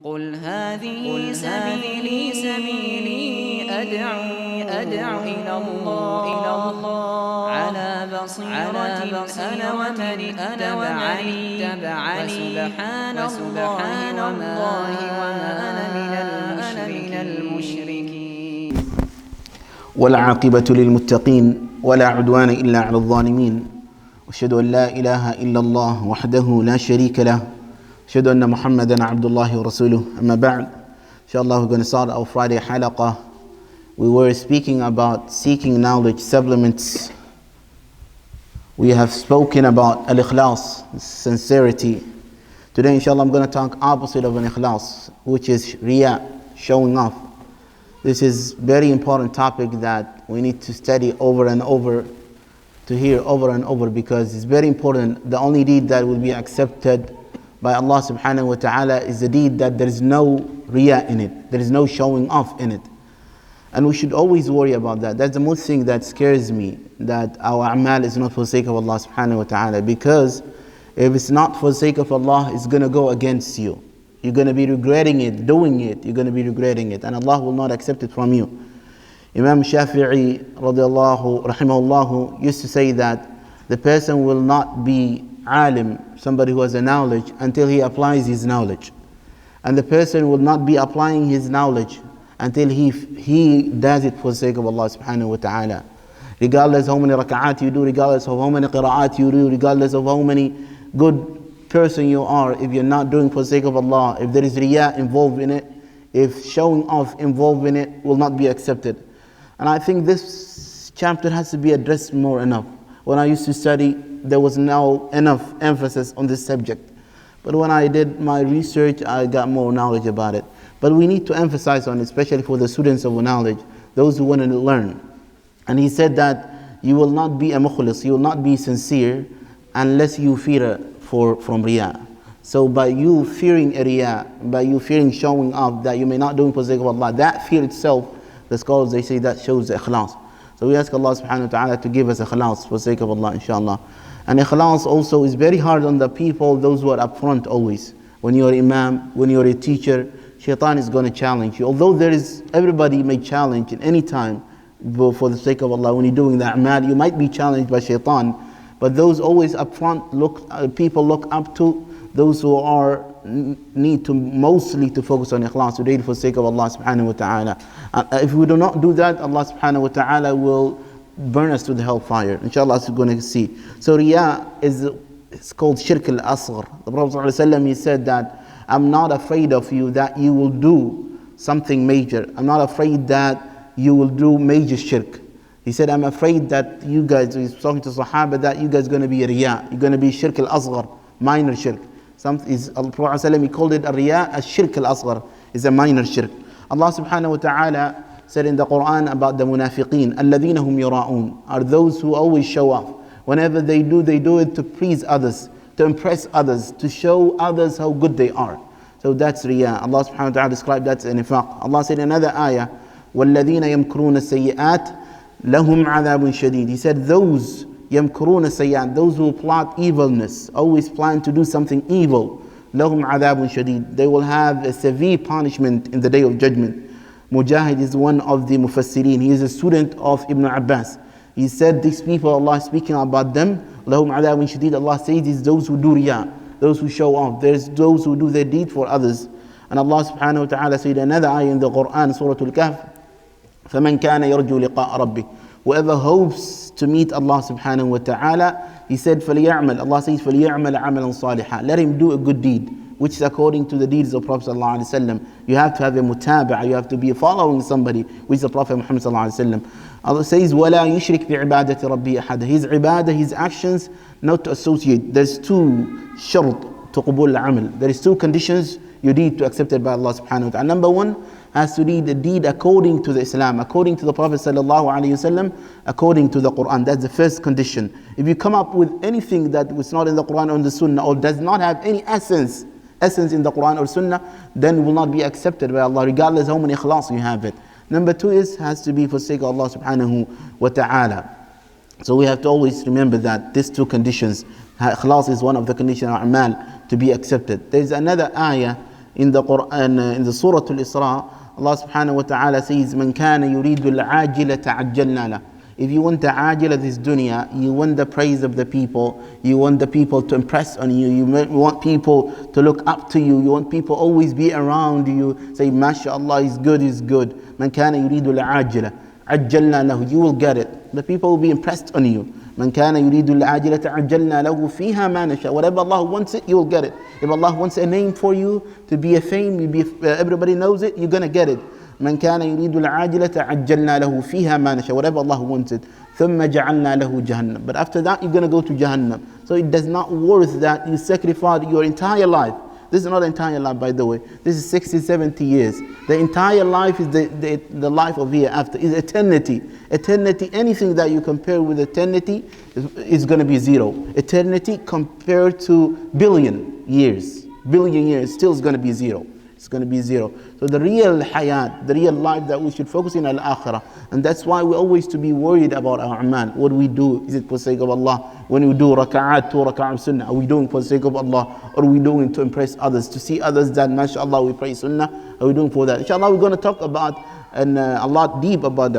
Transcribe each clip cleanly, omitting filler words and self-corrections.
قل هذه سبيلي أدعو إلى الله على بصيرة أنا ومن اتبعني وسبحان الله وما أنا من المشركين. والعاقبة للمتقين ولا عدوان إلا على الظالمين. أشهد أن لا إله إلا الله وحده لا شريك له. أشهد أن محمدا عبد الله ورسوله. أما بعد, inshallah, we're going to start our Friday halaqah. We were speaking about seeking knowledge, supplements. We have spoken about al-ikhlas, sincerity. Today, inshallah, I'm going to talk opposite of an ikhlas, which is Riya, showing off. This is very important topic that we need to study over and over, to hear over and over, because it's very important. The only deed that will be accepted by Allah subhanahu wa ta'ala is the deed that there is no Riya in it. There is no showing off in it. And we should always worry about that. That's the most thing that scares me, that our a'mal is not for the sake of Allah subhanahu wa ta'ala. Because if it's not for the sake of Allah, it's going to go against you. You're going to be regretting it, doing it. You're going to be regretting it. And Allah will not accept it from you. Imam Shafi'i radiallahu rahimahullah used to say that the person will not be alim, somebody who has a knowledge, until he applies his knowledge. And the person will not be applying his knowledge until he does it for the sake of Allah subhanahu wa ta'ala. Regardless how many raka'at you do, regardless of how many qira'at you do, regardless of how many good person you are, if you're not doing for the sake of Allah, if there is Riya involved in it, if showing off involved in it, will not be accepted. And I think this chapter has to be addressed more enough. When I used to study, there was no enough emphasis on this subject. But when I did my research, I got more knowledge about it. But we need to emphasize on it, especially for the students of knowledge, those who want to learn. And he said that you will not be a mukhlis, you will not be sincere unless you fear from Riya. So by you fearing a Riya, by you fearing showing off that you may not do it for the sake of Allah, that fear itself, the scholars, they say that shows the ikhlas. So we ask Allah subhanahu wa ta'ala to give us ikhlas for the sake of Allah, inshallah. And ikhlas also is very hard on the people, those who are up front always. When you're Imam, when you're a teacher, shaitan is going to challenge you. Although everybody may challenge at any time for the sake of Allah. When you're doing the a'mal, you might be challenged by shaitan. But those always up front, people look up to, those who need to mostly to focus on ikhlas, to do it for the sake of Allah subhanahu wa ta'ala. If we do not do that, Allah subhanahu wa ta'ala will burn us to the hellfire. Inshallah, we're going to see. So Riya it's called Shirk al-Asghar. The Prophet ﷺ, he said that I'm not afraid of you that you will do something major. I'm not afraid that you will do major shirk. He said, I'm afraid that you guys, he's talking to Sahaba, that you guys are going to be Riya. You're going to be Shirk al-Asghar, minor shirk. The Prophet ﷺ, he called it a Riya, a Shirk al-Asghar, is a minor shirk. Allah subhanahu wa ta'ala said in the Quran about the munafiqeen, الَّذِينَ هُمْ يُرَاءُونَ, are those who always show off. Whenever they do it to please others, to impress others, to show others how good they are. So that's Riya. Allah subhanahu wa ta'ala described that as nifaq. Allah said in another ayah, وَالَّذِينَ يَمْكُرُونَ السَّيِّئَاتِ لَهُمْ عَذَابٌ شَدِيدٌ. He said those يَمْكُرُونَ السَّيِّئَاتِ, those who plot evilness, always plan to do something evil, لَهُمْ عَذَابٌ شَدِيدٌ, they will have a severe punishment in the day of judgment. Mujahid is one of the mufassirin. He is a student of Ibn Abbas. He said these people, Allah speaking about them, لَهُمْ عَذَابٌ شَدِيدٌ, Allah says it's those who do Riya, those who show off. There's those who do their deed for others. And Allah subhanahu wa ta'ala said another ayah in the Quran, Surah Al-Kahf, فَمَنْ كَانَ يَرْجُو لِقَاءَ رَبِّهِ, whoever hopes to meet Allah subhanahu wa ta'ala, he said فَلْيَعْمَلْ, Allah says فَلْيَعْمَلْ عَمَلًا صَالِحًا, let him do a good deed, which is according to the deeds of Prophet sallallahu alaihi wasallam. You have to have a mutaba'a, you have to be following somebody, which is the Prophet Muhammad sallallahu alaihi wasallam. Allah says وَلَا يُشْرِكْ بِعِبَادَةِ رَبِّهِ أَحَدًا, his ibadah, his actions, not to associate. There's two shart to قبول العمل. There is two conditions you need to accept it by Allah subhanahu wa ta'ala. Number one, has to be the deed according to the Islam, according to the Prophet sallallahu alaihi wasallam, according to the Quran. That's the first condition. If you come up with anything that was not in the Quran or in the Sunnah, or does not have any essence in the Quran or Sunnah, then it will not be accepted by Allah, regardless how many ikhlas you have it. Number two has to be for the sake of Allah subhanahu wa ta'ala. So we have to always remember that these two conditions, ikhlas is one of the conditions of a'mal to be accepted. There's another ayah In the Quran, in the Surah Al-Isra, Allah subhanahu wa ta'ala says, "Man kana yuridu al-ajila ta'ajjalna lah." If you want the ajila, this dunya, you want the praise of the people, you want the people to impress on you, you want people to look up to you, you want people always be around you, say, MashaAllah, he's good, he's good. Man kana yuridu al-ajila, ajjalna lahu, you will get it. The people will be impressed on you. Man kana yuridu al-ajila ta'ajjalna lahu fiha ma nasha. Whatever Allah wants it, you will get it. If Allah wants a name for you, to be a fame, everybody knows it, you're going to get it. من كان يريد العاجلة عجلنا له فيها ما نشاء. Whatever Allah wanted. ثم جعلنا له جهنم. But after that, you're going to go to Jahannam. So it does not worth that you sacrifice your entire life. This is not entire life, by the way. This is 60, 70 years. The entire life is the life of hereafter. Is eternity. Eternity, anything that you compare with eternity is going to be zero. Eternity compared to billion years still is going to be zero. It's going to be zero. So the real hayat, the real life that we should focus in al-akhirah. And that's why we always to be worried about our amal. What do we do? Is it for the sake of Allah? When we do raka'at, 2 raka'at sunnah, are we doing for the sake of Allah? Or are we doing it to impress others? To see others that, mashallah, we pray sunnah? Are we doing for that? Inshallah, we're going to talk about a lot deep about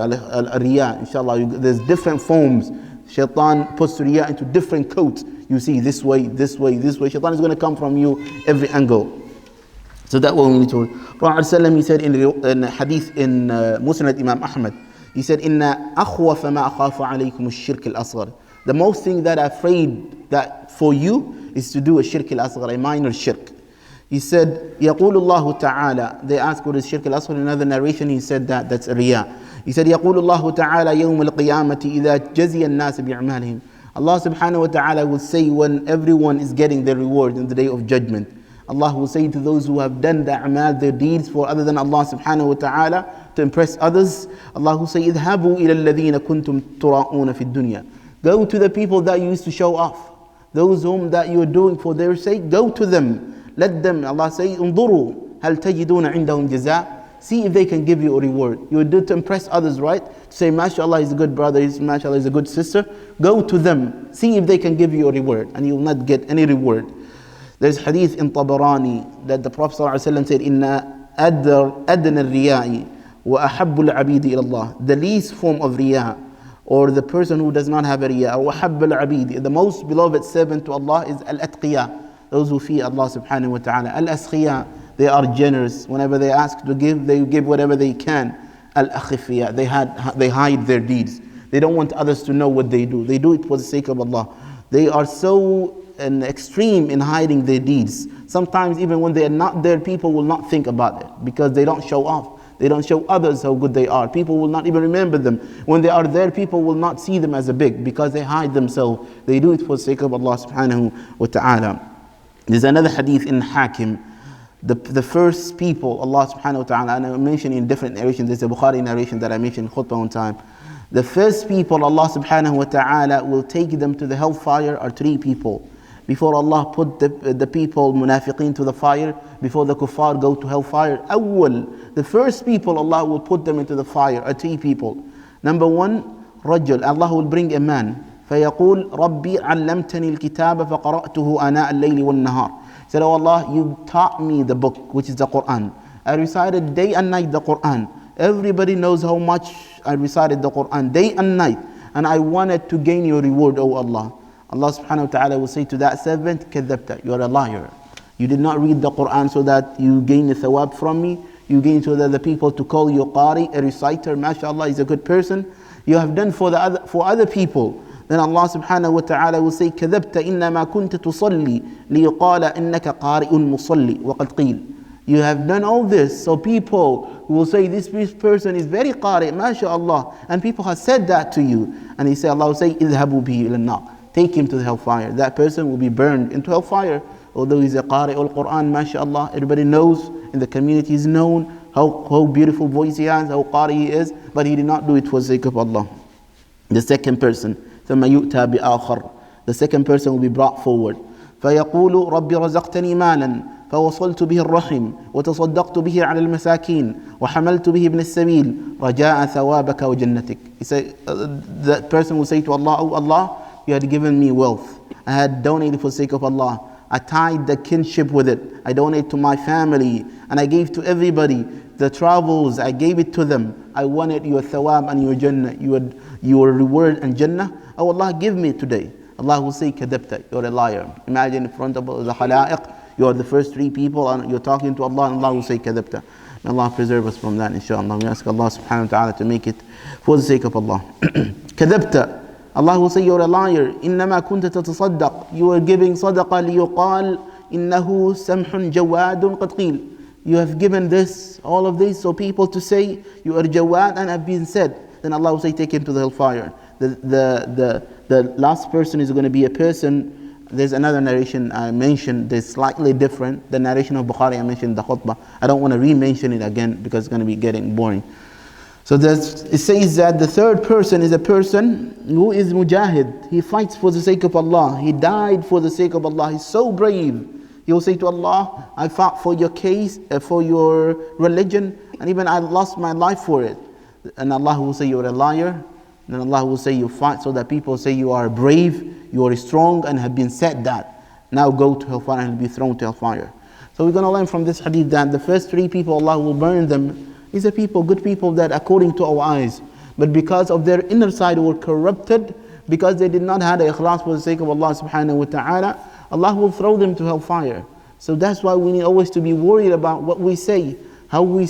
Riya. Inshallah, there's different forms. Shaitan puts Riya into different coats. You see this way, this way, this way. Shaitan is going to come from you every angle. So that what we need to. Prophet he said in hadith in Musnad Imam Ahmad, he said, "Inna akhwafa ma akhafu alaykum ash-shirk al-asghar." The most thing that I'm afraid that for you is to do a shirk al-asghar, a minor shirk. He said, "Yaqulu Allah Ta'ala." They asked what is shirk al-asghar. In another narration, he said that's Riya. He said, "Yaqulu Allah Ta'ala yawm al-qiyamati idha jaziya an-nas bi'amalihim." Allah Subhanahu wa Ta'ala will say when everyone is getting their reward in the day of judgment. Allah will say to those who have done the amal, their deeds for other than Allah subhanahu wa ta'ala, to impress others. Allah will say, اذهبوا إلى الذين كنتم تراؤون في الدنيا. Go to the people that you used to show off. Those whom that you are doing for their sake, go to them. Let them, Allah say, انظروا هل تجدون عندهم جزاء. See if they can give you a reward. You do to impress others, right? To say, mashallah, he's a good brother, mashallah, he's a good sister. Go to them. See if they can give you a reward. And you will not get any reward. There's hadith in Tabarani that the Prophet ﷺ said, "Inna adna al-riya'i wa ahabbu al-abidi ila Allah." The least form of riya, or the person who does not have a riya, wa ahabbu al-abidi, the most beloved servant to Allah is al-atqiya, those who fear Allah subhanahu wa ta'ala. Al-askhiya, they are generous. Whenever they ask to give, they give whatever they can. Al-akhifiya, they hide their deeds. They don't want others to know what they do. They do it for the sake of Allah. They are so extreme in hiding their deeds. Sometimes even when they are not there, people will not think about it because they don't show off. They don't show others how good they are. People will not even remember them. When they are there, people will not see them as a big because they hide themselves. They do it for the sake of Allah subhanahu wa ta'ala. There's another hadith in Hakim. The first people, Allah subhanahu wa ta'ala, and I mentioned in different narrations, there's a Bukhari narration that I mentioned in khutbah one time. The first people Allah subhanahu wa ta'ala will take them to the hellfire are 3 people. Before Allah put the people, munafiqeen, to the fire, before the kuffar go to hellfire, the first people Allah will put them into the fire are 3 people. Number 1, rajul, Allah will bring a man. فَيَقُولْ رَبِّي عَلَّمْتَنِي الْكِتَابَ فَقَرَأْتُهُ آنَاءَ اللَّيْلِ وَالنَّهَارِ. He said, "Oh Allah, you taught me the book, which is the Quran. I recited day and night the Quran. Everybody knows how much I recited the Quran day and night. And I wanted to gain your reward, O Allah." Allah subhanahu wa ta'ala will say to that servant, "Kadhabta, you are a liar. You did not read the Quran so that you gain the thawab from me. You gain so that the people to call you qari, a reciter, mashallah, is a good person. You have done for other people." Then Allah subhanahu wa ta'ala will say, "Kadhabta innama kunta tusalli liyuqala innaka qari'un musalli wa qad qil." You have done all this, so people will say, "This person is very qari, mashallah," and people have said that to you. And He said, Allah will say, "Idhabu bihi ila an-nar." Take him to the hellfire. That person will be burned into hellfire. Although he's a qari al-Quran, mashallah, everybody knows, in the community is known how beautiful voice he has, how qari he is, but he did not do it for the sake of Allah. The second person, ثم يؤتى بآخر. The second person will be brought forward. فيقول رب رزقتني مالا فوصلت به الرحم وتصدقت به على المساكين وحملت به ابن السبيل رجاء ثوابك وجنتك. He said, that person will say to Allah, "Oh Allah, you had given me wealth. I had donated for the sake of Allah. I tied the kinship with it. I donate to my family and I gave to everybody. The travels, I gave it to them. I wanted your thawab and your jannah, your reward and jannah. Oh Allah, give me today. Allah will say, kadabta, you're a liar. Imagine in front of the khalaiq, you are the first three people and you're talking to Allah, and Allah will say, kadabta. May Allah preserve us from that, inshallah. We ask Allah subhanahu wa ta'ala to make it for the sake of Allah. kadabta. Allah will say, you're a liar. إنما كنت تتصدق. You are giving sadaqah ليقال إنه سمح جواد قد قيل. You have given this, all of this, so people to say you are jawad and have been said. Then Allah will say, take him to the hellfire. The last person is going to be a person. There's another narration I mentioned that's slightly different. The narration of Bukhari I mentioned in the khutbah. I don't want to re-mention it again because it's going to be getting boring. So it says that the third person is a person who is mujahid. He fights for the sake of Allah. He died for the sake of Allah. He's so brave. He will say to Allah, I fought for your case, for your religion, and even I lost my life for it. And Allah will say, you're a liar. Then Allah will say, you fight so that people say you are brave, you are strong, and have been said that. Now go to hellfire and be thrown to hellfire. So we're going to learn from this hadith that the first three people Allah will burn them is a people, good people that according to our eyes. But because of their inner side were corrupted, because they did not have the ikhlas for the sake of Allah subhanahu wa ta'ala, Allah will throw them to hellfire. So that's why we need always to be worried about what we say, how we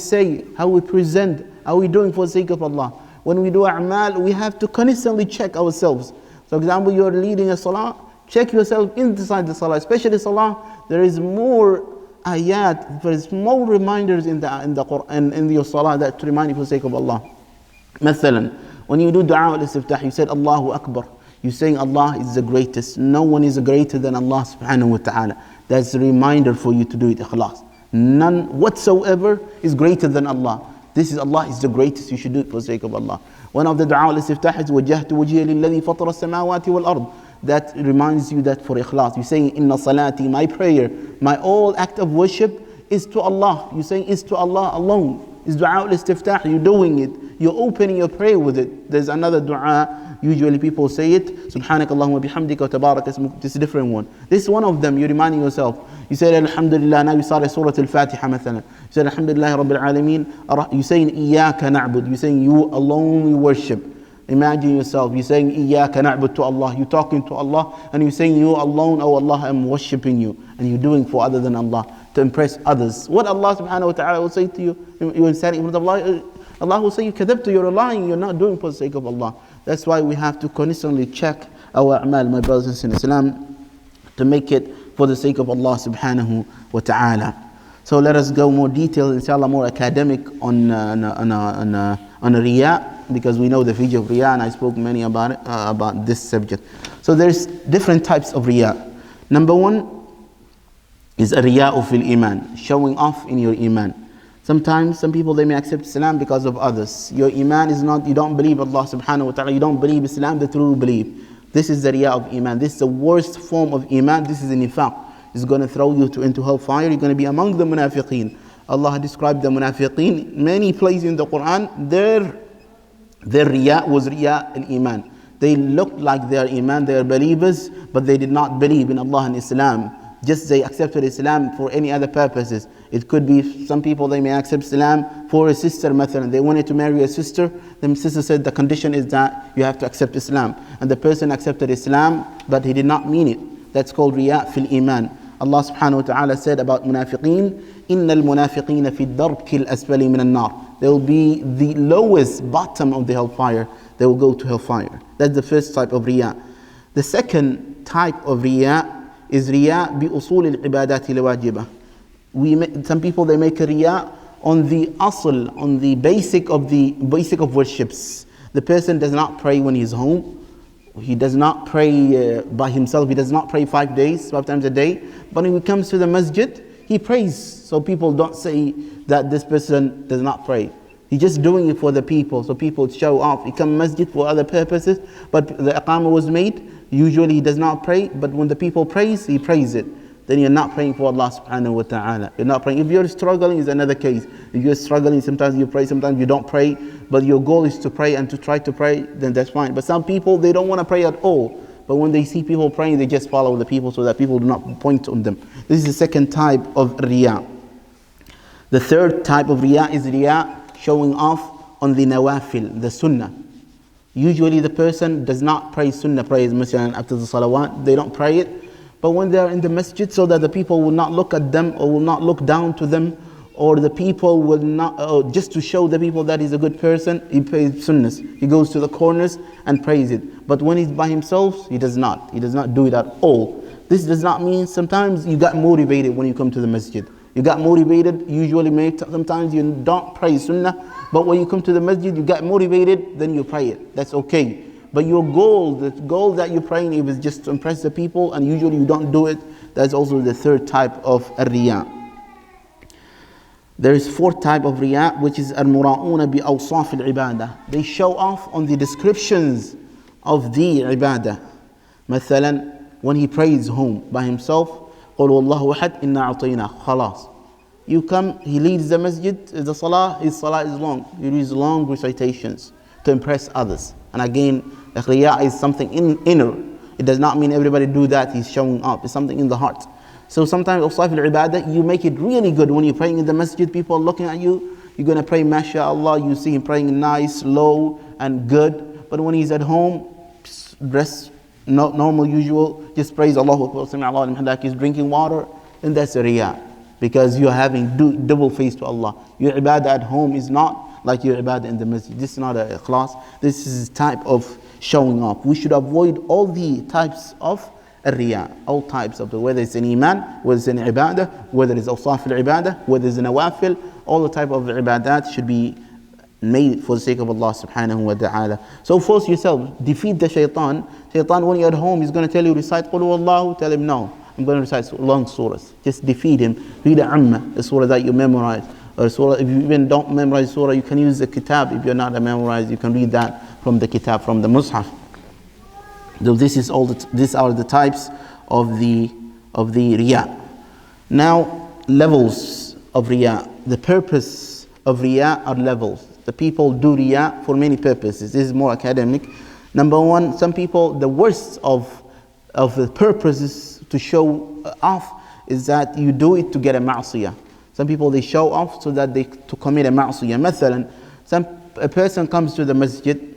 present, how we doing for the sake of Allah. When we do a'mal, we have to constantly check ourselves. For example, you're leading a salah, check yourself inside the salah, especially salah. There is more ayat, there is more reminders in the Quran, in your salah that to remind you for the sake of Allah. Mathalan, when you do dua al-istiftah, you said Allahu Akbar. You're saying Allah is the greatest. No one is greater than Allah subhanahu wa ta'ala. That's a reminder for you to do it ikhlas. None whatsoever is greater than Allah. This is Allah is the greatest. You should do it for the sake of Allah. One of the dua al-istiftah is وَجَّهْتُ وَجْهِيَ لِلَّذِي فَطَرَ السَّمَاوَاتِ وَالْأَرْضِ. That reminds you that for ikhlas. You're saying inna salati, my prayer, my all act of worship is to Allah. You're saying it's to Allah alone. It's dua al-istiftah. You're doing it. You're opening your prayer with it. There's another dua. Usually people say it, Subhanak Allahumma bihamdika wa tabarak ismuk. This is a different one. This is one of them. You're reminding yourself. You say Alhamdulillah. Now you start Surah Al-Fatiha مثلا. You say Alhamdulillah Rabbil Alameen. You're saying Iyaka na'bud. You're saying you alone we worship. Imagine yourself. You're saying Iyaka na'bud to Allah. You're talking to Allah and you're saying you alone, oh Allah, I'm worshipping you. And you're doing for other than Allah to impress others. What Allah subhanahu wa ta'ala will say to you, you're standing in front of Allah, Allah will say you kadabtu, you're lying, you're not doing for the sake of Allah. That's why we have to constantly check our a'mal, my brothers and sisters in Islam, to make it for the sake of Allah subhanahu wa ta'ala. So let us go more detailed, inshallah, more academic on Riya, because we know the feature of Riya, and I spoke many about it, about this subject. So there's different types of Riya. Number one is a Riya'u fil Iman, showing off in your Iman. Sometimes some people they may accept Islam because of others. Your Iman is not, you don't believe Allah subhanahu wa ta'ala, you don't believe Islam, the true belief. This is the Riya of Iman. This is the worst form of Iman. This is a nifaq. It's going to throw you into hellfire. You're going to be among the munafiqeen. Allah described the munafiqeen many places in the Quran. Their Riya was Riya al-Iman. They looked like they are Iman, they are believers, but they did not believe in Allah and Islam. Just they accepted Islam for any other purposes. It could be some people they may accept Islam for a sister mathalan. They wanted to marry a sister. The sister said the condition is that you have to accept Islam. And the person accepted Islam but he did not mean it. That's called Riya fil Iman. Allah subhanahu wa ta'ala said about munafiqeen, إِنَّ الْمُنَافِقِينَ فِي الدَّرْكِ الْأَسْفَلِ مِنَ النَّارِ. They will be the lowest bottom of the hellfire. They will go to hellfire. That's the first type of Riya. The second type of Riya is Riya bi usul al-ibadat al-wajibah. Some people they make a Riya on the asl, on the basic of worships. The person does not pray when he's home. He does not pray by himself. He does not pray 5 days, 5 times a day. But when he comes to the masjid, he prays. So people don't say that this person does not pray. He's just doing it for the people, so people show off. He comes to masjid for other purposes, but the iqamah was made. Usually he does not pray, but when the people praise, he prays it. Then you're not praying for Allah subhanahu wa ta'ala. You're not praying. If you're struggling, is another case. If you're struggling, sometimes you pray, sometimes you don't pray, but your goal is to pray and to try to pray, then that's fine. But some people, they don't want to pray at all. But when they see people praying, they just follow the people so that people do not point on them. This is the second type of Riya. The third type of Riya is Riya showing off on the nawafil, the sunnah. Usually the person does not pray sunnah prayers, after the salawat, they don't pray it. But when they are in the masjid, so that the people will not look at them or will not look down to them, or the people will not, just to show the people that he's a good person, he prays sunnahs. He goes to the corners and prays it. But when he's by himself, he does not. He does not do it at all. This does not mean sometimes you got motivated when you come to the masjid. You got motivated, usually sometimes you don't pray sunnah, but when you come to the masjid, you got motivated, then you pray it. That's okay. But your goal, the goal that you're praying, it was just to impress the people, and usually you don't do it. That's also the third type of Riya. There is fourth type of Riya, which is al-mura'una bi awsaf al-ibadah. They show off on the descriptions of the ibadah. مثلا, when he prays home by himself, قُلْ وَاللَّهُ أَحَدْ إِنَّا أَعْطَيْنَا خَلَاص. You come, he leads the masjid, the salah, his salah is long. He reads long recitations to impress others. And again, the Riya is something inner. It does not mean everybody do that, he's showing up. It's something in the heart. So sometimes awsaf al-ibadah, you make it really good when you're praying in the masjid, people are looking at you, you're going to pray mashallah, you see him praying nice, low and good. But when he's at home, dressed normal, usual, just praise Allahu Akbar, Sami Allah liman hamidah, he's drinking water, and that's a Riya. Because you're having double face to Allah. Your ibadah at home is not like your ibadah in the masjid. This is not a ikhlas. This is a type of showing off. We should avoid all the types of Riya, all types of whether it's in Iman, whether it's in Ibadah, whether it's awsaf al-Ibadah, whether it's in Nawafil, all the type of Ibadat should be made for the sake of Allah subhanahu wa ta'ala. So force yourself, defeat the shaitan. Shaitan, when you're at home, he's going to tell you, recite Qul Huwallahu, tell him no. I'm going to recite long surahs. Just defeat him. Read the Amma, the surah that you memorize. Or surah, if you even don't memorize surah, you can use the kitab. If you're not a memorized, you can read that from the kitab, from the mushaf. So this is all. These are the types of the Riya. Now, levels of Riya. The purpose of Riya are levels. The people do Riya for many purposes. This is more academic. Number one, some people, the worst of the purposes to show off is that you do it to get a ma'asiyah. Some people, they show off so that to commit a ma'asiyah. Mathalan, a person comes to the masjid,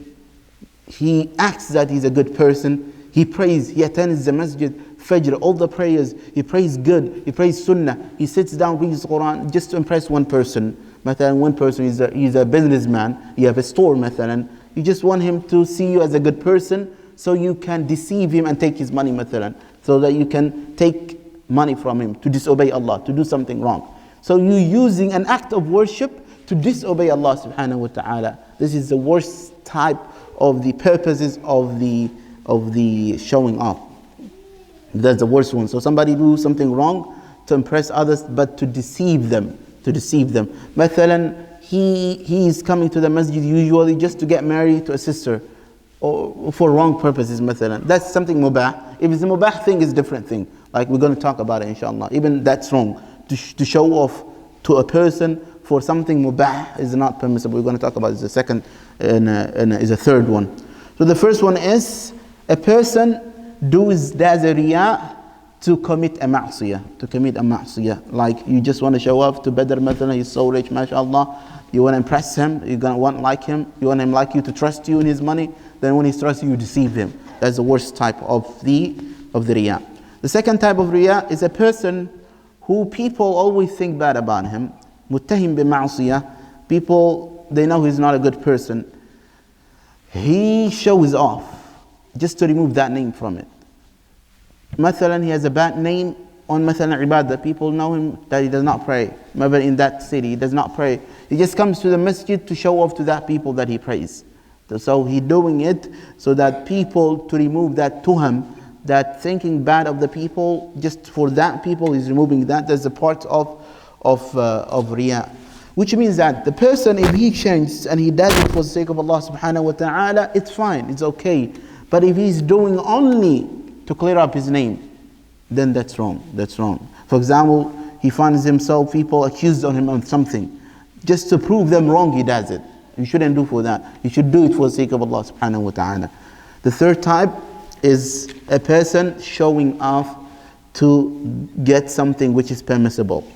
he acts that he's a good person, he prays, he attends the masjid, Fajr, all the prayers, he prays good, he prays sunnah, he sits down, reads the Quran just to impress one person. Mathalan, one person he's a businessman, you have a store, mathalan, you just want him to see you as a good person so you can deceive him and take his money, mathalan, so that you can take money from him to disobey Allah, to do something wrong. So you're using an act of worship to disobey Allah subhanahu wa ta'ala. This is the worst type of the purposes of the showing off. That's the worst one. So somebody do something wrong to impress others, but to deceive them. Mathalan, he is coming to the masjid usually just to get married to a sister, or for wrong purposes, mathalan. That's something mubah. If it's a mubah thing, it's a different thing. Like we're going to talk about it, inshallah. Even that's wrong. To show off to a person for something mubah is not permissible. We're going to talk about it. The second is a third one. So the first one is a person does a Riya to commit a ma'asiyah. Like you just want to show off to Badr, mathalan, he's so rich, mashallah. You want to impress him, you're going to want like him, you want him like you to trust you in his money. Then when he trusts you, you deceive him. That's the worst type of the Riya. The second type of Riya is a person who people always think bad about him. Muttahim bi-ma'asiyah. People, they know he's not a good person. He shows off just to remove that name from it. Mathalan, he has a bad name on mathalan ibadah. People know him that he does not pray. Maybe in that city, he does not pray. He just comes to the masjid to show off to that people that he prays. So he's doing it so that people, to remove that tuham, that thinking bad of the people, just for that people, he's removing that. That's a part of Riya. Which means that the person, if he changes and he does it for the sake of Allah subhanahu wa ta'ala, it's fine, it's okay. But if he's doing only to clear up his name, then that's wrong. For example, he finds himself, people accused on him of something. Just to prove them wrong, he does it. You shouldn't do for that. You should do it for the sake of Allah subhanahu wa ta'ala. The third type is a person showing off to get something which is permissible.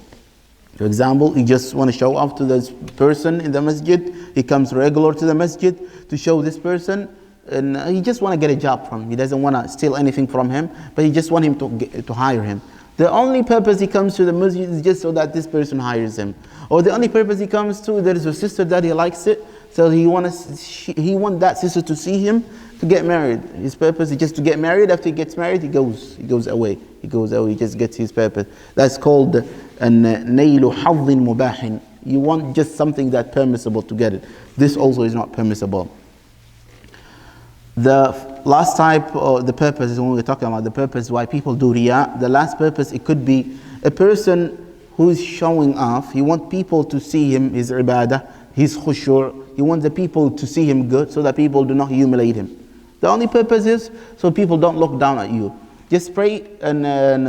For example, you just want to show off to this person in the masjid. He comes regular to the masjid to show this person, and he just want to get a job from him. He doesn't want to steal anything from him, but he just want him to hire him. The only purpose he comes to the masjid is just so that this person hires him. Or the only purpose he comes to, there is a sister that he likes it, so he want that sister to see him to get married. His purpose is just to get married. After he gets married, he goes away. He just gets his purpose. That's called nailu hadhin mubahin. You want just something that's permissible to get it. This also is not permissible. The last type, or the purpose, is when we're talking about the purpose why people do riya. The last purpose, it could be a person who is showing off. He wants people to see him, his ibadah, his khushu'. He wants the people to see him good so that people do not humiliate him. The only purpose is so people don't look down at you. Just pray and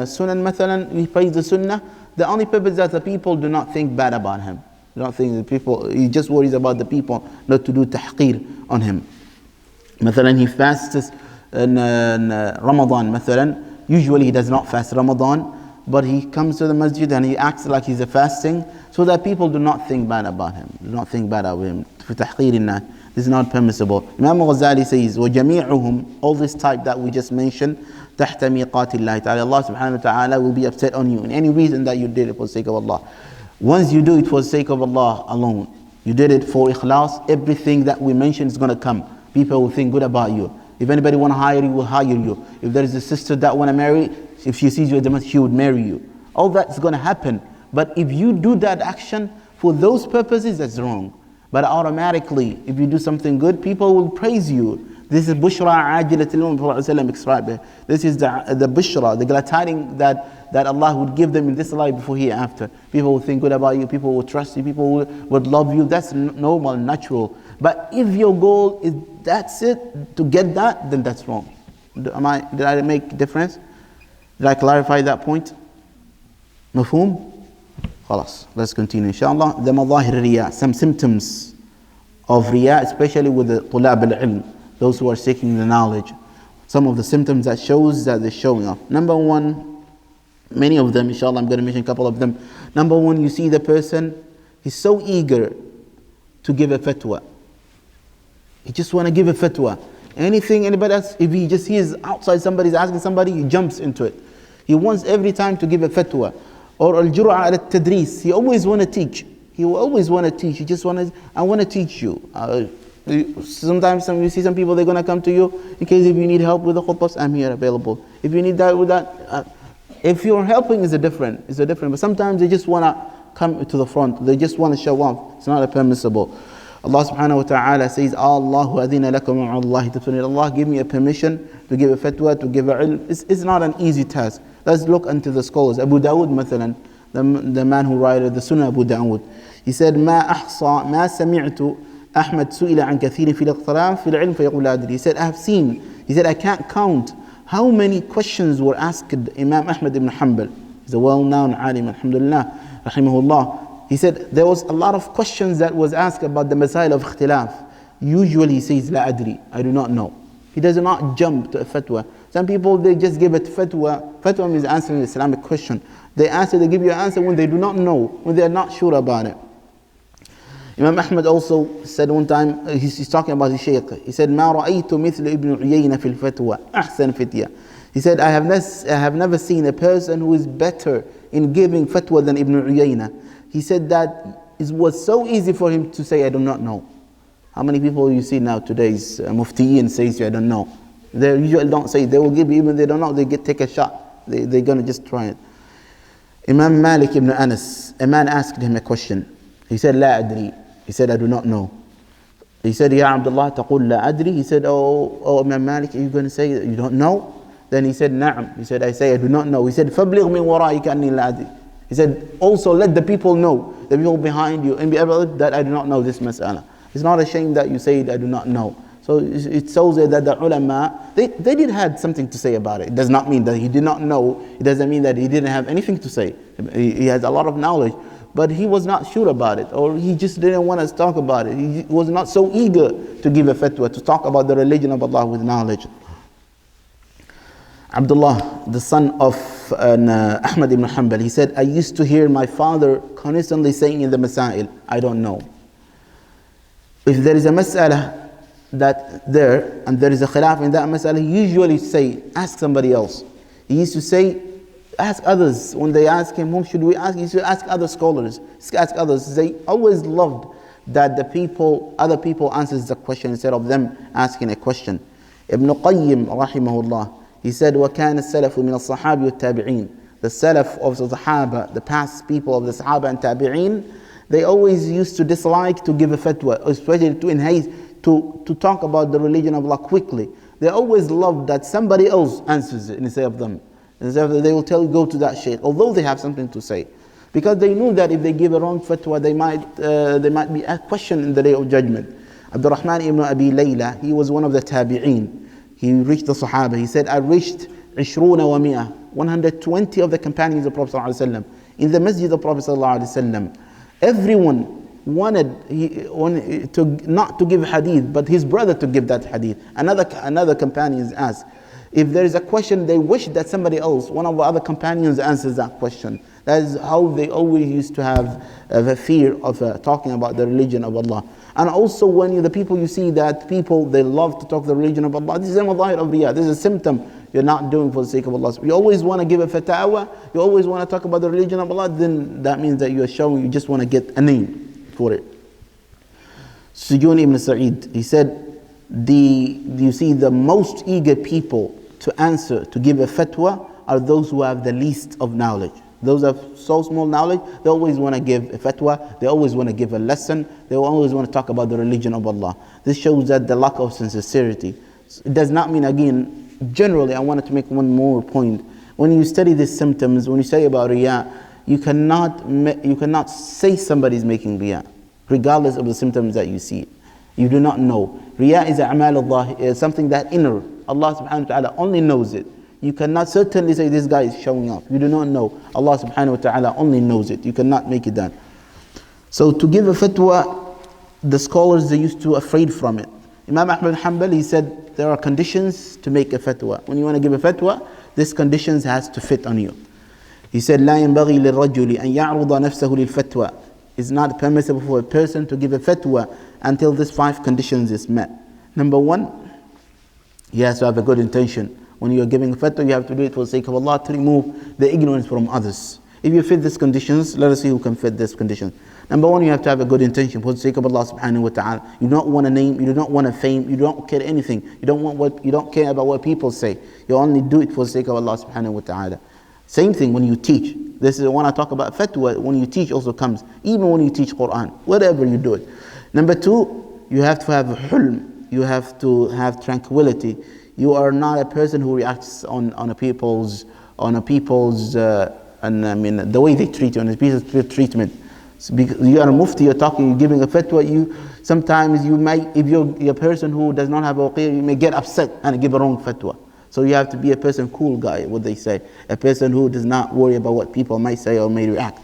sunnah, mathalan, he prays the sunnah. The only purpose is that the people do not think bad about him. Do not think the people, he just worries about the people not to do tahqir on him. Mathalan, he fasts in Ramadan, mathalan. Usually he does not fast Ramadan, but he comes to the masjid and he acts like he's a fasting so that people do not think bad about him. Do not think bad about him. For tahqir in this is not permissible. Imam Ghazali says, وَجَمِيعُهُمْ, all this type that we just mentioned, تَحْتَ مِيقَاتِ اللَّهِ ta'ala. Allah subhanahu wa ta'ala will be upset on you in any reason that you did it for the sake of Allah. Once you do it for the sake of Allah alone, you did it for ikhlas, everything that we mentioned is going to come. People will think good about you. If anybody want to hire you, will hire you. If there is a sister that want to marry, if she sees you at the masjid, she would marry you. All that is going to happen. But if you do that action for those purposes, that's wrong. But automatically, if you do something good, people will praise you. This is bushra ajilatil Prophet described it. This is the bushra, the glad tidings that Allah would give them in this life before hereafter. People will think good about you, people will trust you, people would love you. That's normal, natural. But if your goal is that's it, to get that, then that's wrong. Did I make a difference? Did I clarify that point? Mafhum? Khalas, let's continue inshallah. The madahir riya, some symptoms of riya, especially with the tulab al-ilm, those who are seeking the knowledge. Some of the symptoms that shows that they're showing off. Number one, many of them, inshallah, I'm going to mention a couple of them. Number one, you see the person, he's so eager to give a fatwa. He just want to give a fatwa. Anything, anybody else, if he just hears outside somebody's asking somebody, he jumps into it. He wants every time to give a fatwa. Or al-jur'a al-tadris, he always want to teach. He will always want to teach. He just want to, I want to teach you. Sometimes you see some people, they're going to come to you in case if you need help with the khutbahs, I'm here available. If you need that with that, if you're helping is a different. But sometimes they just want to come to the front. They just want to show off. It's not permissible. Allah subhanahu wa ta'ala says, Allahu adhina lakum wa Allahi tafsirun. Allah give me a permission to give a fatwa, to give a ilm. It's not an easy task. Let's look into the scholars. Abu Dawood, mathalan, the man who wrote the Sunnah Abu Dawood. He said, ما أحصى ما سمعت أحمد سئل عن كثير في الاقترام في العلم فيقول لا أدري. He said, I have seen. He said, I can't count how many questions were asked Imam Ahmad ibn Hanbal. He's a well-known alim, alhamdulillah, rahimahullah. He said, there was a lot of questions that was asked about the masail of ikhtilaf. Usually he says, la adri, I do not know. He does not jump to a fatwa. Some people, they just give it fatwa. Fatwa means answering an Islamic question. They answer, they give you an answer when they do not know, when they are not sure about it. Imam Ahmad also said one time, he's talking about his shaykh. He said, ما رأيت مثل ابن عيينة في الفتوى أحسن فتية. He said, I have never seen a person who is better in giving fatwa than Ibn Uyayna. He said that it was so easy for him to say, I do not know. How many people you see now today's muftiyin says, I don't know. They usually don't say, they will give you, even they don't know, they take a shot. They're going to just try it. Imam Malik ibn Anas, a man asked him a question. He said, La adri. He said, I do not know. He said, Ya Abdullah, taqul la adri. He said, oh Imam Malik, are you going to say that you don't know? Then he said, Na'am. He said, I say, I do not know. He said, فَبْلِغْ مِنْ وَرَائِكَ أَنِّي لَا أَدْرِي. He said, also let the people know, the people behind you, and be able that I do not know this mas'ala. It's not a shame that you say I do not know. So it shows that the ulama, they did have something to say about it. It does not mean that he did not know. It doesn't mean that he didn't have anything to say. He has a lot of knowledge, but he was not sure about it, or he just didn't want to talk about it. He was not so eager to give a fatwa, to talk about the religion of Allah with knowledge. Abdullah, the son of Ahmad ibn Hanbal, he said, I used to hear my father constantly saying in the Masail, I don't know. If there is a mas'ala and there is a khilaf in that mas'ala, he usually say, ask somebody else. He used to say, ask others. When they ask him, whom should we ask? He used to ask other scholars, ask others. They always loved that other people answers the question instead of them asking a question. Ibn Qayyim, rahimahullah, he said, وَكَانَ السَّلَفُ مِنَ الصَّحَابِ وَالتَّابِعِينَ. The Salaf of the Sahaba, the past people of the Sahaba and Tabi'een, they always used to dislike to give a fatwa, especially to talk about the religion of Allah quickly. They always loved that somebody else answers it instead of them. Instead of they will tell you, go to that shaykh, although they have something to say. Because they knew that if they give a wrong fatwa, they might be questioned in the day of judgment. Abdurrahman ibn Abi Layla, he was one of the Tabi'een. He reached the Sahaba. He said, I reached 120 of the companions of Prophet ﷺ in the masjid of Prophet ﷺ. Everyone wanted not to give hadith, but his brother to give that hadith. Another companion asked, if there is a question, they wish that somebody else, one of the other companions, answers that question. That is how they always used to have the fear of talking about the religion of Allah. And also when the people you see that people, they love to talk the religion of Allah. This is a Danger of Riyaa. This is a symptom you're not doing for the sake of Allah. You always want to give a fatwa, you always want to talk about the religion of Allah, then that means that you are showing you just want to get a name for it. Sujun ibn Sa'id, he said, you see the most eager people to answer, to give a fatwa, are those who have the least of knowledge. Those have so small knowledge, they always want to give a fatwa, they always want to give a lesson, they always want to talk about the religion of Allah. This shows that the lack of sincerity. It does not mean, again, generally, I wanted to make one more point. When you study these symptoms, when you say about Riya, you cannot say somebody's making Riya, regardless of the symptoms that you see. You do not know. Riya is a'mal Allah, something that inner. Allah subhanahu wa ta'ala only knows it. You cannot certainly say this guy is showing up. You do not know. Allah subhanahu wa ta'ala only knows it. You cannot make it done. So to give a fatwa, the scholars, they used to afraid from it. Imam Ahmad Hanbal, he said there are conditions to make a fatwa. When you want to give a fatwa, these conditions has to fit on you. He said, لا ينبغي للرجل أن يعرض نفسه للفتوى. It's not permissible for a person to give a fatwa until these 5 conditions is met. Number 1, he has to have a good intention. When you are giving a fatwa, you have to do it for the sake of Allah, to remove the ignorance from others. If you fit these conditions, let us see who can fit these conditions. Number 1, you have to have a good intention for the sake of Allah subhanahu wa ta'ala. You don't want a name, you don't want a fame, you don't care anything. You don't care about what people say. You only do it for the sake of Allah subhanahu wa ta'ala. Same thing when you teach. This is when I talk about fatwa, when you teach also comes. Even when you teach Quran, whatever you do it. Number 2, you have to have hulm. You have to have tranquility. You are not a person who reacts on a people's the way they treat you, on a people's treatment. So because you are a mufti, you're talking, you're giving a fatwa, sometimes you might, if you're a person who does not have a waqir, you may get upset and give a wrong fatwa. So you have to be a person, cool guy, what they say. A person who does not worry about what people might say or may react.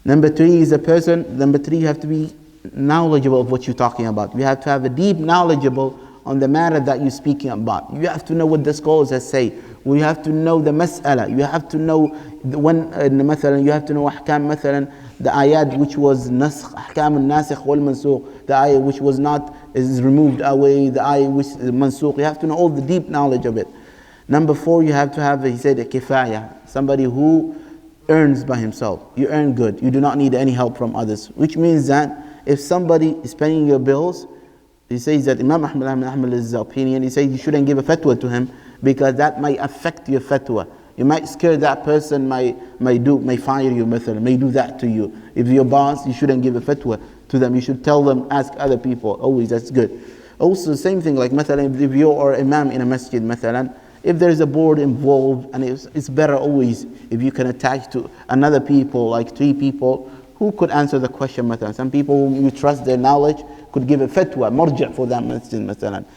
Number 3, you have to be knowledgeable of what you're talking about. You have to have a deep knowledgeable on the matter that you're speaking about. You have to know what the scholars say. You have to know the mas'ala. You have to know you have to know ahkam, the ayat which was nasakh, ahkam al-nasikh wal-mansukh, the ayat which was not, is removed away, the ayat which is mansukh. You have to know all the deep knowledge of it. Number 4, you have to have, he said, a kifaya, somebody who earns by himself. You earn good. You do not need any help from others. Which means that if somebody is paying your bills, he says that Imam Ahmad's opinion, he says you shouldn't give a fatwa to him because that might affect your fatwa. You might scare that person, may fire you, may do that to you. If you're boss, you shouldn't give a fatwa to them. You should tell them, ask other people. Always, that's good. Also, same thing, like if you are imam in a masjid, if there is a board involved, and it's better always if you can attach to another people, like 3 people, who could answer the question. Some people whom you trust their knowledge could give a fatwa, marja' for that masjid,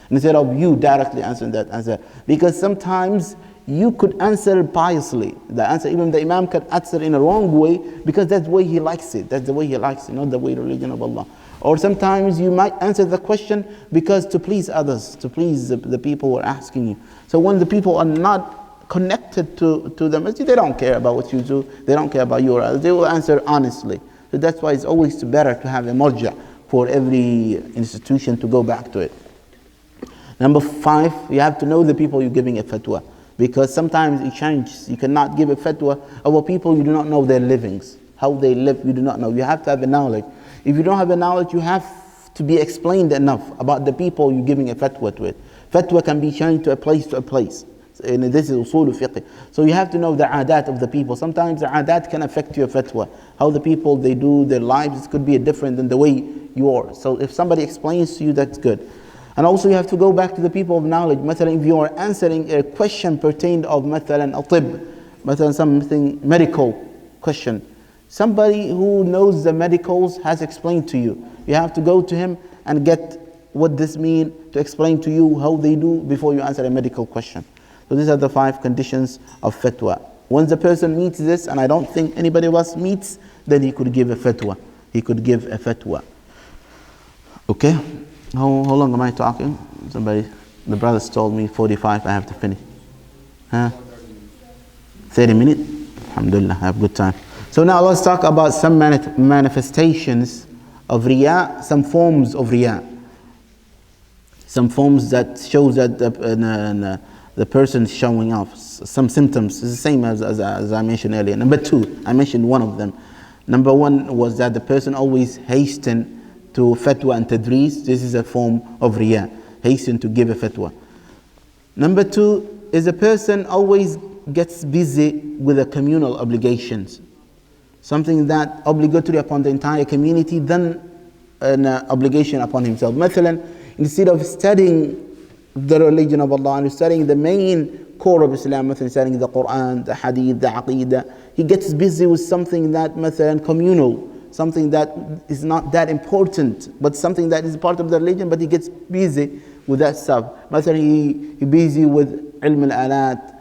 instead of you directly answering that answer. Because sometimes you could answer piously. The answer, even the imam can answer in a wrong way because that's the way he likes it. That's the way he likes it, not the way religion of Allah. Or sometimes you might answer the question because to please others, to please the people who are asking you. So when the people are not connected to the masjid, they don't care about what you do. They don't care about your. They will answer honestly. So that's why it's always better to have a marja for every institution to go back to it. Number 5, you have to know the people you're giving a fatwa. Because sometimes it changes. You cannot give a fatwa about people you do not know their livings. How they live, you do not know. You have to have a knowledge. If you don't have a knowledge, you have to be explained enough about the people you're giving a fatwa to it. Fatwa can be changed to a place. And this is usul fiqh. So you have to know the adat of the people. Sometimes the adat can affect your fatwa. How the people, they do their lives, it could be different than the way you are. So if somebody explains to you, that's good. And also you have to go back to the people of knowledge. مثلا, if you are answering a question pertained of مثلا الطب, مثلا something medical question, somebody who knows the medicals has explained to you. You have to go to him and get what this means, to explain to you how they do before you answer a medical question. So these are the 5 conditions of fatwa. Once the person meets this, and I don't think anybody else meets, then he could give a fatwa. He could give a fatwa. Okay? How long am I talking? The brothers told me 45, I have to finish. 30 minutes? Alhamdulillah, I have good time. So now let's talk about some manifestations of Riya, some forms of Riya. Some forms that shows that the person is showing off. Some symptoms. It's the same as I mentioned earlier. Number 2, I mentioned one of them. Number 1 was that the person always hasten to fatwa and tadris. This is a form of Riya. Hasten to give a fatwa. Number 2 is a person always gets busy with the communal obligations. Something that obligatory upon the entire community, then an obligation upon himself. مثلا, instead of studying the religion of Allah and studying the main core of Islam, مثلا studying the Quran, the Hadith, the Aqidah, he gets busy with something that مثلا communal, something that is not that important, but something that is part of the religion, but he gets busy with that stuff. مثلا he busy with ilm al-alat,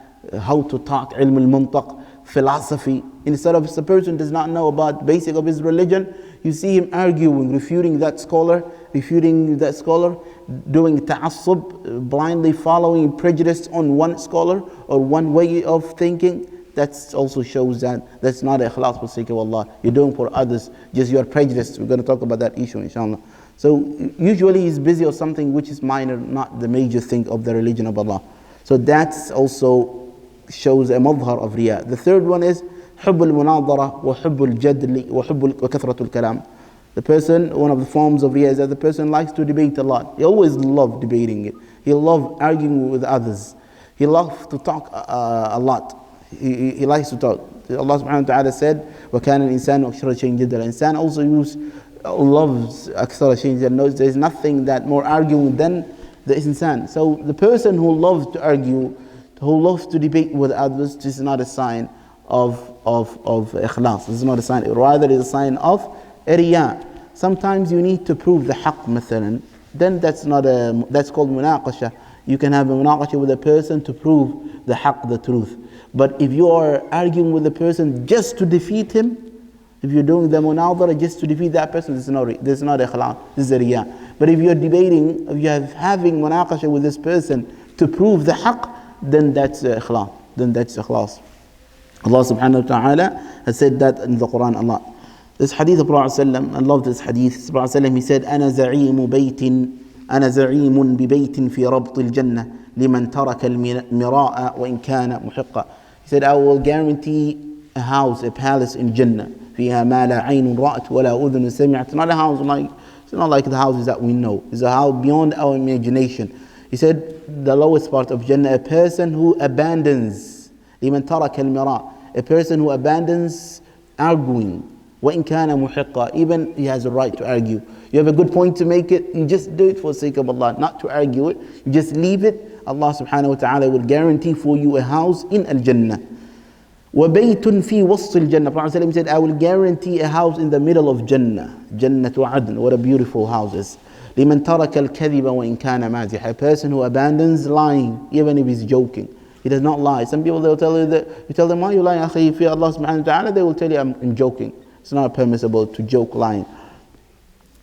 how to talk, ilm al-muntaq, philosophy. Instead of, if the person does not know about basic of his religion, you see him arguing, refuting that scholar, doing ta'assub, blindly following prejudice on one scholar or one way of thinking. That also shows that that's not ikhlas for the sake of Allah. You're doing for others, just your prejudice. We're going to talk about that issue inshallah. So usually he's busy or something which is minor, not the major thing of the religion of Allah. So that's also shows a madhar of Riya. The third one is حب المناظرة وحب الجدل وكثرة الكلام. The person, one of the forms of Riya is that the person likes to debate a lot. He always loves debating it. He loves arguing with others. He loves to talk a lot. He likes to talk. Allah subhanahu wa ta'ala said, وَكَانَ الْإِنسَانُ أَكْثَرَ شَيْءٍ جَدَلًا. The insan also loves أكثر شيء جدلا. There is nothing that more arguing than the insan. So the person who loves to argue, who loves to debate with others, this is not a sign of ikhlas. This is not a sign. Rather, it's a sign of Riya. Sometimes you need to prove the haqq, مثلا. Then that's called munaqasha. You can have a munaqasha with a person to prove the haqq, the truth. But if you are arguing with a person just to defeat him, if you're doing the munadhara just to defeat that person, this is not ikhlas, this is a Riya. But if you're debating, if you're having munaqasha with this person to prove the haqq, then that's ikhlas. Allah subhanahu wa ta'ala has said that in the Quran a lot. This hadith of Prophet ﷺ, I love this hadith. Prophet ﷺ, he said, أنا زعيم ببيت في ربط الجنة لمن ترك المراء وإن كان محقا. He said, I will guarantee a house, a palace in Jannah. فيها ما لا عين رأت ولا أذن سمعت. It's not a house it's not like the houses that we know. It's a house beyond our imagination. He said, the lowest part of Jannah, a person who abandons لمن ترك المراء, a person who abandons arguing. وَإِن كَانَ مُحِقًّا, even he has a right to argue. You have a good point to make it, you just do it for the sake of Allah, not to argue it. You just leave it. Allah subhanahu wa ta'ala will guarantee for you a house in Al-Jannah. وَبَيْتٌ فِي وَسْطِ الْجَنَّةِ. Prophet ﷺ said, I will guarantee a house in the middle of Jannah. Jannatu Adn, what a beautiful house is. لِمَنْ تَرَكَ الْكَذِبَ وَإِن كَانَ مَازِحًا. A person who abandons lying, even if he's joking. He does not lie. Some people, they'll tell you that, you tell them, why you lying, akhi, fi Allah subhanahu wa ta'ala, they will tell you, I'm joking. It's not permissible to joke lying.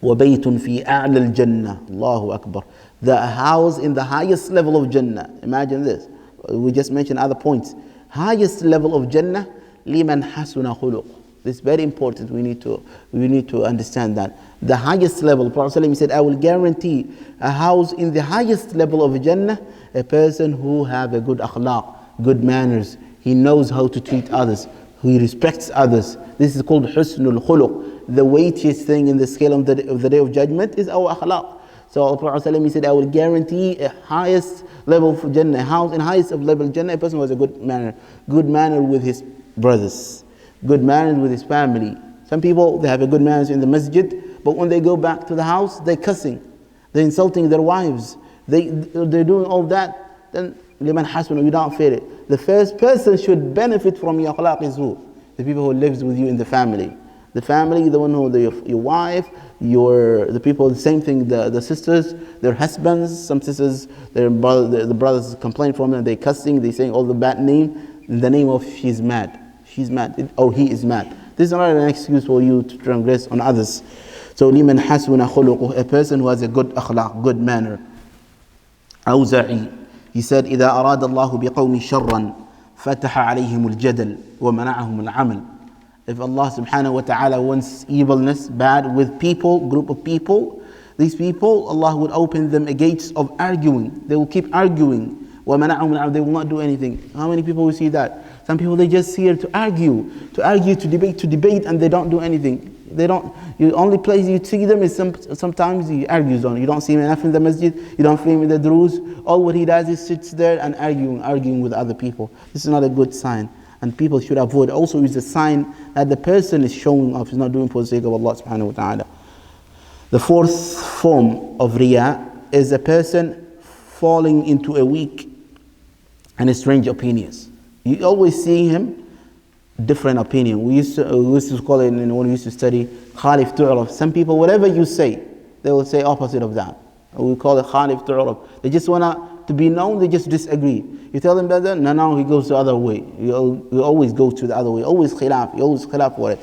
وَبَيْتٌ فِي أَعْلَى الْجَنَّةِ. Allahu Akbar. The house in the highest level of Jannah. Imagine this. We just mentioned other points. Highest level of Jannah, liman hasuna khuluq. This is very important. We need to understand that. The highest level, Prophet ﷺ said, I will guarantee a house in the highest level of Jannah, a person who have a good akhlaq, good manners. He knows how to treat others. He respects others. This is called husnul khuluq. The weightiest thing in the scale of the Day of Judgment is our akhlaq. So Prophet ﷺ said, I will guarantee a highest level of Jannah, a house in highest of level of Jannah, a person who has a good manner with his brothers, good manners with his family. Some people, they have a good manners in the masjid, but when they go back to the house, they're cussing, they're insulting their wives, they're doing all that. Then liman hasuna, you don't feel it. The first person should benefit from your akhlaq is who? The people who lives with you in the family. The family, the one who, your wife, the people, the same thing, the sisters, their husbands, some sisters, the brothers complain from them, they cussing, they saying all the bad name, in the name of she's mad, or he is mad. This is not an excuse for you to transgress on others. So liman hasuna khuluquh, a person who has a good akhlaq, good manner. Awza'i, he said, إذا أراد الله بقوم شرا فتح عليهم الجدل ومنعهم العمل. If Allah subhanahu wa ta'ala wants evilness, bad with people, group of people, these people, Allah would open them a gates of arguing. They will keep arguing. وَمَنَعُهُمْ الْعَمْلِ. They will not do anything. How many people will see that? Some people, they just here to argue, to debate, and they don't do anything. The only place you see them is sometimes he argues on. You don't see him enough in the masjid, you don't see him in the duroos. All what he does is sits there and arguing with other people. This is not a good sign. And people should avoid. Also is a sign that the person is showing off, is not doing for the sake of Allah subhanahu wa ta'ala. The fourth form of Riya is a person falling into a weak and strange opinions. You always see him different opinion. We used to call it, when we used to study, khalif tu'raf. Some people, whatever you say, they will say opposite of that. We call it khalif tu'raf. They just want to be known, they just disagree. You tell them better, no, he goes the other way. You always go to the other way. Always khilaf for it.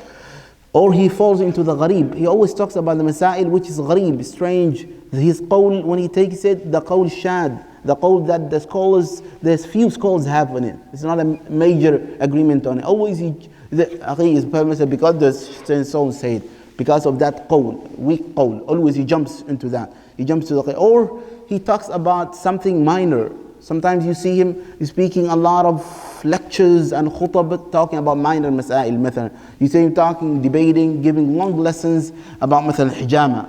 Or he falls into the gharib. He always talks about the masail which is gharib, strange. His qawl, when he takes it, the qawl shad, the qawl that the scholars, there's few scholars have on it. It's not a major agreement on it. Always is permissible because the soul said, because of that qawl, weak qawl. Always he jumps into that. He jumps to the qawl. Or he talks about something minor. Sometimes you see him speaking a lot of lectures and khutab talking about minor masail. مثلا. You see him talking, debating, giving long lessons about مثلا hijama,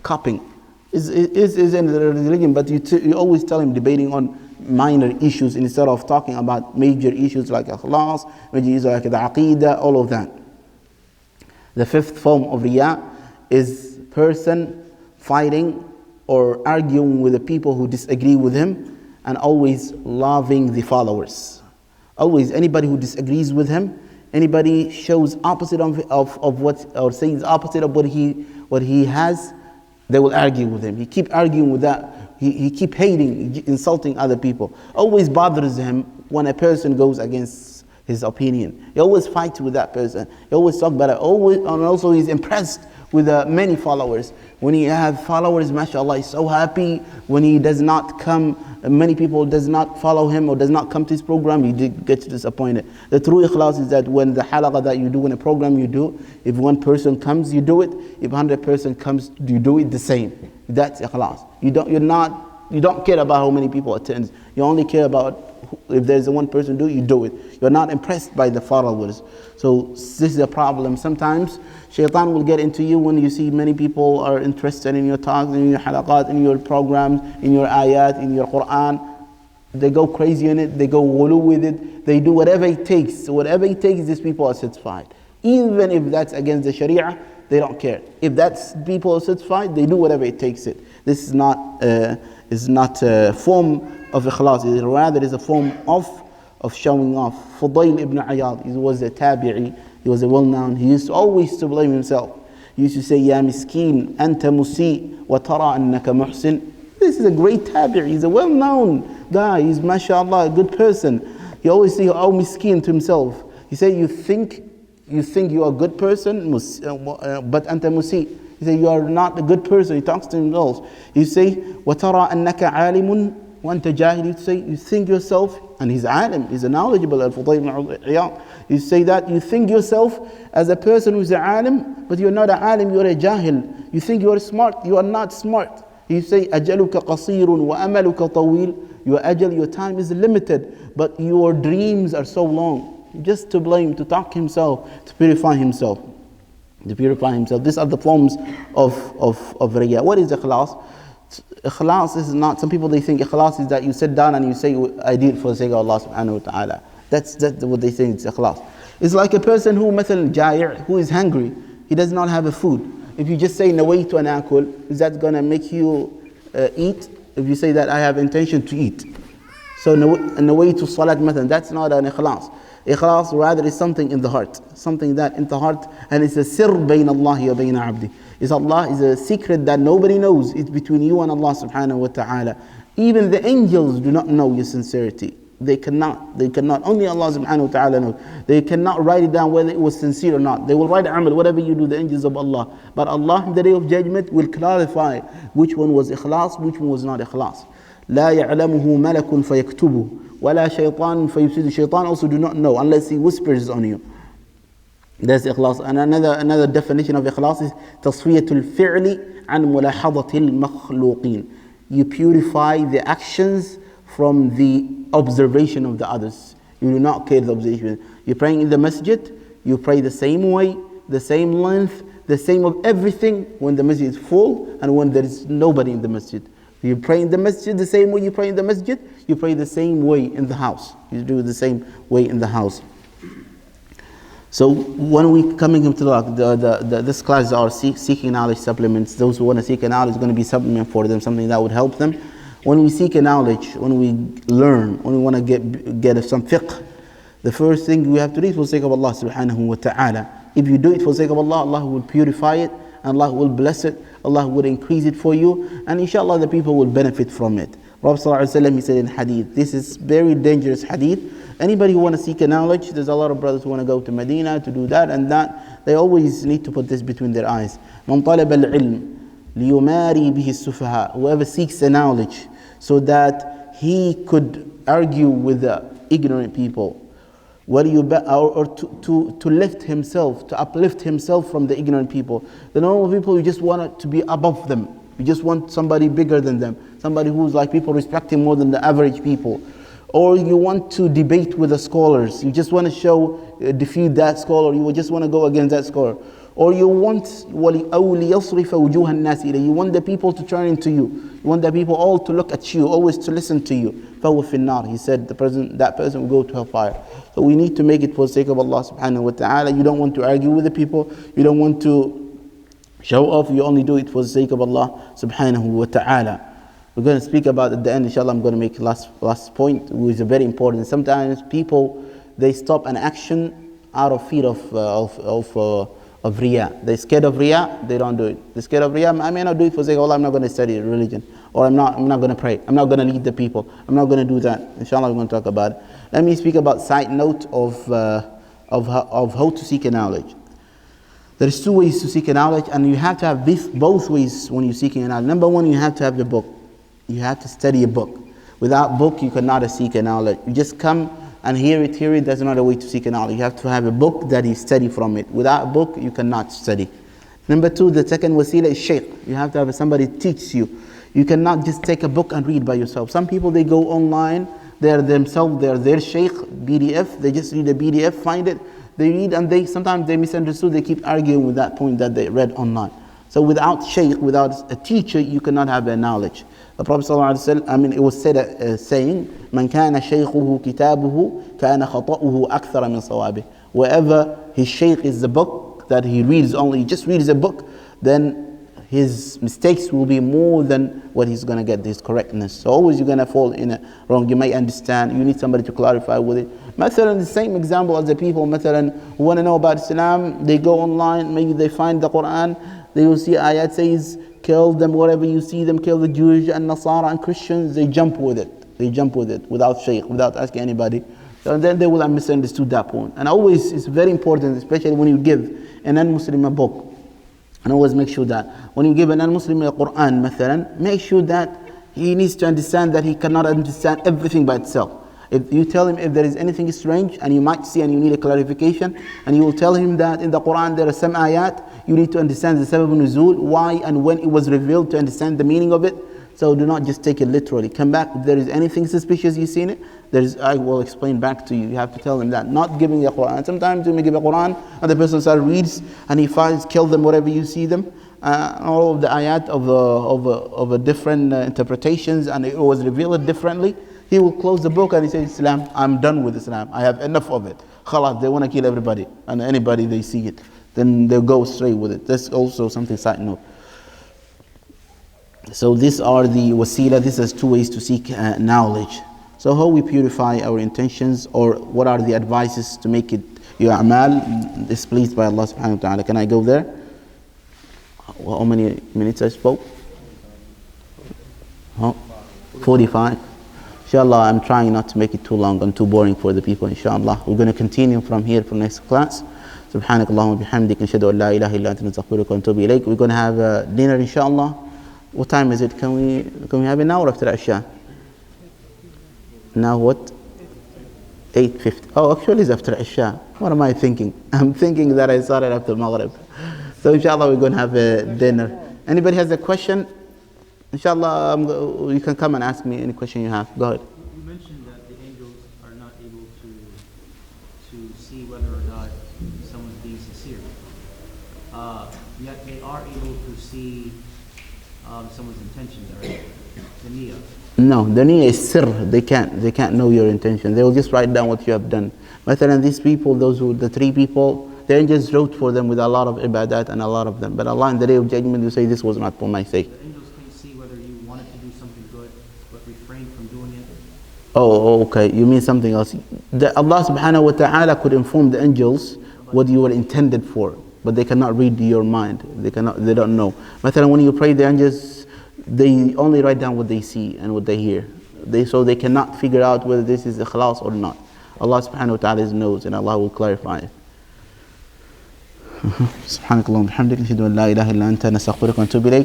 cupping. Is in the religion, but you always tell him debating on minor issues instead of talking about major issues like ikhlas, major issues like the aqidah, all of that. The fifth form of Riya is person fighting or arguing with the people who disagree with him, and always loving the followers. Always, anybody who disagrees with him, anybody shows opposite of what, or says opposite of what he has, they will argue with him. He keep arguing with that. He keep hating, insulting other people. Always bothers him when a person goes against his opinion. He always fights with that person. He always talks about it. And also he's impressed with many followers. When he has followers, mashallah, he's so happy. When he does not come, many people does not follow him or does not come to his program, he gets disappointed. The true ikhlas is that when the halaqah that you do in a program you do, if one person comes, you do it. If 100% comes, you do it the same. That's ikhlas. You don't care about how many people attend. You only care about if there's one person you do it. You're not impressed by the followers. So this is a problem. Sometimes shaitan will get into you when you see many people are interested in your talks, in your halaqat, in your programs, in your ayat, in your Quran. They go crazy in it, they go wulu with it, they do whatever it takes. So whatever it takes, these people are satisfied. Even if that's against the Sharia, they don't care. If that's people are satisfied, they do whatever it takes it. This is not a form of ikhlas, rather it is a form of showing off. Fudayl ibn Iyad, he was a tabi'i, he was a well-known, he used always to blame himself. He used to say, Ya miskeen, anta musi, wa tara annaka muhsin. This is a great tabi'i, he's a well-known guy, he's mashallah, a good person. He always say, oh miskeen to himself. He said, you think you are a good person, but anta musi. He said, you are not a good person. He talks to himself. He say, wa tara annaka alimun, وأنت جاهل, you say, you think yourself, and he's alim, he's a knowledgeable, al-Fudayl, you say that, you think yourself as a person who's a alim, but you're not a alim, you're a jahil. You think you're smart, you are not smart. You say, أَجَلُكَ قَصِيرٌ وَأَمَلُكَ طَوِيلٌ. Your ajal, your time is limited, but your dreams are so long. Just to blame, to talk himself, to purify himself. To purify himself. These are the forms of Riya. What is ikhlas? Ikhlas is not, some people they think ikhlas is that you sit down and you say, I did it for the sake of Allah subhanahu wa ta'ala. That's what they think is ikhlas. It's like a person who, مثلا, jai', who is hungry. He does not have a food. If you just say, nawaytu an akul, is that going to make you eat? If you say that I have intention to eat. So nawaytu salat مثلا, that's not an ikhlas. Ikhlas rather is something in the heart. Something that in the heart, and it's a sir bayna Allah wa bayna abdi. It's Allah is a secret that nobody knows. It's between you and Allah subhanahu wa ta'ala. Even the angels do not know your sincerity. They cannot. Only Allah subhanahu wa ta'ala knows. They cannot write it down whether it was sincere or not. They will write amal, whatever you do, the angels of Allah. But Allah, in the day of judgment, will clarify which one was ikhlas, which one was not ikhlas. لا يعلمه ملك فيكتبه ولا شيطان فيفسد. Shaitan also do not know unless he whispers on you. That's ikhlas. And another definition of ikhlas is تصفية الفعل عن ملاحظة المخلوقين. You purify the actions from the observation of the others. You do not care the observation. You're praying in the masjid, you pray the same way, the same length, the same of everything when the masjid is full and when there is nobody in the masjid. You pray in the masjid the same way you pray in the masjid, you pray the same way in the house. You do the same way in the house. So when we coming into this class are seeking knowledge supplements. Those who want to seek a knowledge is going to be supplement for them, something that would help them. When we seek a knowledge, when we learn, when we want to get some fiqh, the first thing we have to do is for the sake of Allah subhanahu wa ta'ala. If you do it for the sake of Allah, Allah will purify it, and Allah will bless it, Allah will increase it for you, and inshallah the people will benefit from it. Prophet sallallahu alaihi wasallam, he said in hadith, this is very dangerous hadith. Anybody who want to seek a knowledge, there's a lot of brothers who want to go to Medina to do that and that. They always need to put this between their eyes. مَنْ طَلَبَ الْعِلْمِ لِيُمَارِي بِهِ السُّفَهَاءِ. Whoever seeks a knowledge so that he could argue with the ignorant people, or to lift himself, to uplift himself from the ignorant people. The normal people, you just want to be above them. You just want somebody bigger than them, somebody who's like people respect him more than the average people. Or you want to debate with the scholars. You just want to defeat that scholar. You just want to go against that scholar. Or you want لِيَصْرِفَ وُجُوهَ النَّاسِ إِلَيْهِ. You want the people to turn into you. You want the people all to look at you, always to listen to you. فَهُوَ فِي النَّارِ. He said that person will go to hellfire. So we need to make it for the sake of Allah subhanahu wa ta'ala. You don't want to argue with the people. You don't want to show off. You only do it for the sake of Allah subhanahu wa ta'ala. We're going to speak about at the end, inshallah. I'm going to make last point, which is very important. Sometimes people, they stop an action out of fear of Riya. They're scared of Riya, they don't do it. They're scared of Riya, I may not do it for the sake of Allah, I'm not going to study religion. Or I'm not going to pray. I'm not going to lead the people. I'm not going to do that. Inshallah, we're going to talk about it. Let me speak about side note of how to seek a knowledge. There's two ways to seek a knowledge, and you have to have both ways when you're seeking a knowledge. Number one, you have to have the book. You have to study a book. Without book, you cannot seek a knowledge. You just come and hear it, that's not a way to seek a knowledge. You have to have a book that you study from it. Without a book, you cannot study. Number two, the second wasila is shaykh. You have to have somebody teach you. You cannot just take a book and read by yourself. Some people, they go online, they're their shaykh, PDF, they just read a PDF, find it, they read, and sometimes they misunderstood, they keep arguing with that point that they read online. So without shaykh, without a teacher, you cannot have a knowledge. The Prophet ﷺ, it was said saying, "Man kana shaykhuhu kitabuhu, kana khata'uhu akthara min sawabih." Wherever his shaykh is the book that he reads only, he just reads a book, then his mistakes will be more than what he's going to get, his correctness. So always you're going to fall in it wrong. You may understand, you need somebody to clarify with it. Mathalan, the same example as the people, mathalan, who want to know about Islam, they go online, maybe they find the Quran, they will see ayat says, kill them, wherever you see them, kill the Jewish and Nasara and Christians, they jump with it. They jump with it without shaykh, without asking anybody. So then they will have misunderstood that point. And always, it's very important, especially when you give a non-Muslim a book. And always make sure that when you give a non-Muslim a Quran, mathalan, make sure that He needs to understand that he cannot understand everything by itself. If you tell him if there is anything strange and you might see and you need a clarification, and you will tell him that in the Quran there are some ayat, you need to understand the sabab nuzul, why and when it was revealed, to understand the meaning of it. So do not just take it literally. Come back, if there is anything suspicious you see in it, I will explain back to you. You have to tell him that. Not giving the Quran. Sometimes you may give a Quran and the person reads and he finds, kill them wherever you see them. All of the ayat of a different interpretations, and it was revealed differently. He will close the book and he says, Islam, I'm done with Islam. I have enough of it. Khalas, they want to kill everybody and anybody they see it. Then they'll go straight with it. That's also something side note. So these are the wasila. This is two ways to seek knowledge. So how we purify our intentions, or what are the advices to make it your a'mal displeased by Allah subhanahu wa ta'ala. Can I go there? How many minutes I spoke? 45. Inshallah, I'm trying not to make it too long and too boring for the people, inshallah. We're going to continue from here for next class. سبحانك اللهم وبحمدك نشهد أن لا إله إلا أنت نستغفرك ونتوب إليك. We're going to have dinner, inshallah. What time is it? Can we have an hour after Isha? Now what? 8:50. Oh, actually it's after Isha. What am I thinking? I'm thinking that I started after Maghrib. So inshallah we're going to have a dinner. Anybody has a question? Inshallah, you can come and ask me any question you have. Go ahead. You mentioned that the angels are not able to see whether or not someone's being sincere. Yet they are able to see someone's intentions, right? The niyyah. No, the niyyah is sir. They can't know your intention. They will just write down what you have done. Mathalan, these people, the three people, the angels wrote for them with a lot of ibadat and a lot of them. But Allah in the day of judgment will say, this was not for my sake. The angels can see whether you wanted to do something good, but refrain from doing it. Oh, okay. You mean something else. Allah subhanahu wa ta'ala could inform the angels what you were intended for, but they cannot read your mind. They don't know. Mathalan, when you pray, the angels, they only write down what they see and what they hear. So they cannot figure out whether this is ikhlas or not. Allah subhanahu wa ta'ala knows, and Allah will clarify it. سبحانك اللهم وبحمدك نشهد أن لا إله إلا أنت نستغفرك ونتوب إليك.